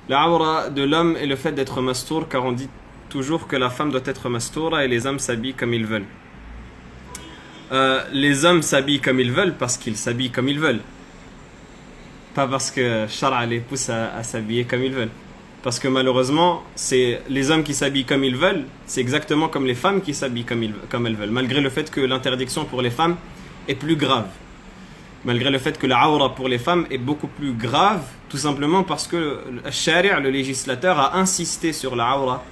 La awra de l'homme est le fait d'être mastour, car on dit toujours que la femme doit être mastoura et les hommes s'habillent comme ils veulent. Les hommes s'habillent comme ils veulent parce qu'ils s'habillent comme ils veulent. Pas parce que Shara les pousse à s'habiller comme ils veulent. Parce que malheureusement, c'est les hommes qui s'habillent comme ils veulent, c'est exactement comme les femmes qui s'habillent comme elles veulent. Malgré le fait que l'interdiction pour les femmes est plus grave. Malgré le fait que la awra pour les femmes est beaucoup plus grave, tout simplement parce que le shari', le législateur, a insisté sur la awra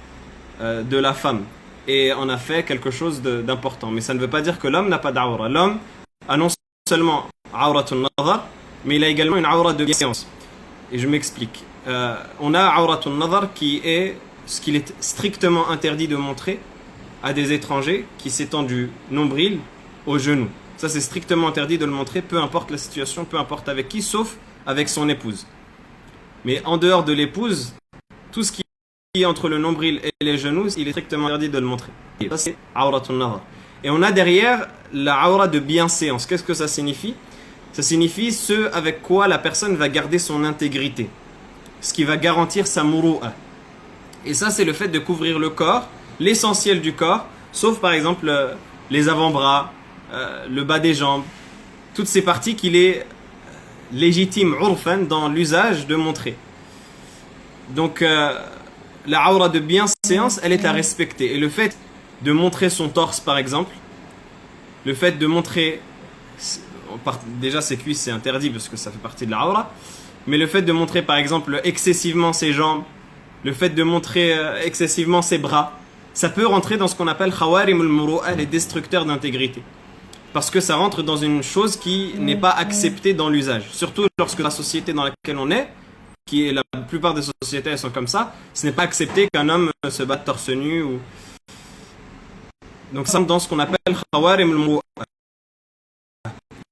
de la femme et en a fait quelque chose d'important. Mais ça ne veut pas dire que l'homme n'a pas d'awra. L'homme a non seulement awratun nadar, mais il a également une awra de bienséance. Et je m'explique. On a awratun nadar qui est ce qu'il est strictement interdit de montrer à des étrangers qui s'étend du nombril au genou. Ça, c'est strictement interdit de le montrer, peu importe la situation, peu importe avec qui, sauf avec son épouse. Mais en dehors de l'épouse, tout ce qui est entre le nombril et les genoux, il est strictement interdit de le montrer. Ça, c'est awratun nadar. Et on a derrière la awra de bienséance. Qu'est-ce que ça signifie? Ça signifie ce avec quoi la personne va garder son intégrité. Ce qui va garantir sa muru'a. Et ça, c'est le fait de couvrir le corps, l'essentiel du corps, sauf par exemple les avant-bras, le bas des jambes, toutes ces parties qu'il est légitime urfan dans l'usage de montrer. Donc la aura de bienséance, elle est à respecter. Et le fait de montrer son torse par exemple, le fait de montrer déjà ses cuisses c'est interdit parce que ça fait partie de la aura, mais le fait de montrer par exemple excessivement ses jambes, le fait de montrer excessivement ses bras, ça peut rentrer dans ce qu'on appelle khawarim al-muru'a, les destructeurs d'intégrité. Parce que ça rentre dans une chose qui n'est pas acceptée dans l'usage. Surtout lorsque la société dans laquelle on est, qui est la plupart des sociétés elles sont comme ça, ce n'est pas accepté qu'un homme se batte torse nu. Donc ça rentre dans ce qu'on appelle khawarim al-muru'a,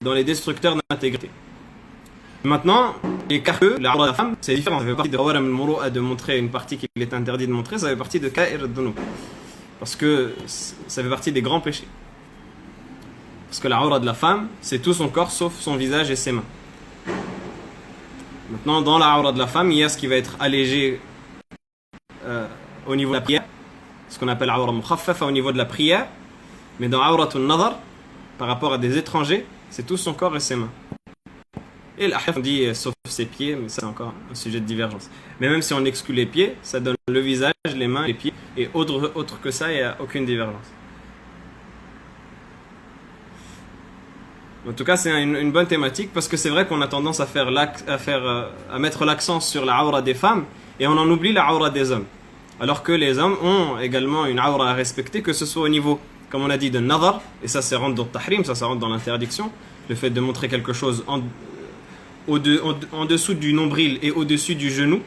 dans les destructeurs d'intégrité. Maintenant, les cas que la aura de la femme, c'est différent. Ça fait partie de khawarim al-muru'a de montrer une partie qu'il est interdit de montrer, ça fait partie de ka'ir ad-dunub. Parce que ça fait partie des grands péchés. Parce que la aura de la femme, c'est tout son corps sauf son visage et ses mains. Maintenant, dans la aura de la femme, il y a ce qui va être allégé au niveau de la prière, ce qu'on appelle aura mukhaffafa au niveau de la prière. Mais dans awratun nadar, par rapport à des étrangers, c'est tout son corps et ses mains. Et l'ahnaf on dit sauf ses pieds, mais ça c'est encore un sujet de divergence. Mais même si on exclut les pieds, ça donne le visage, les mains, les pieds. Et autre que ça, il n'y a aucune divergence. En tout cas, c'est une bonne thématique parce que c'est vrai qu'on a tendance à mettre l'accent sur la aura des femmes et on en oublie la aura des hommes. Alors que les hommes ont également une aura à respecter, que ce soit au niveau, comme on a dit, de nadar, et ça rentre dans le tahrim, ça rentre dans l'interdiction, le fait de montrer quelque chose en dessous du nombril et au-dessus du genou.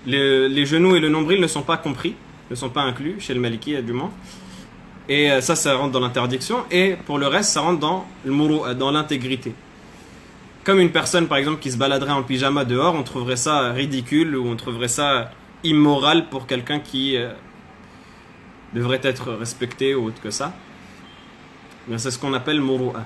Les genoux et le nombril ne sont pas compris, ne sont pas inclus chez le Maliki du moins. Et ça rentre dans l'interdiction. Et pour le reste, ça rentre dans le muru'a, dans l'intégrité. Comme une personne, par exemple, qui se baladerait en pyjama dehors, on trouverait ça ridicule ou on trouverait ça immoral pour quelqu'un qui devrait être respecté ou autre que ça. C'est ce qu'on appelle muru'a.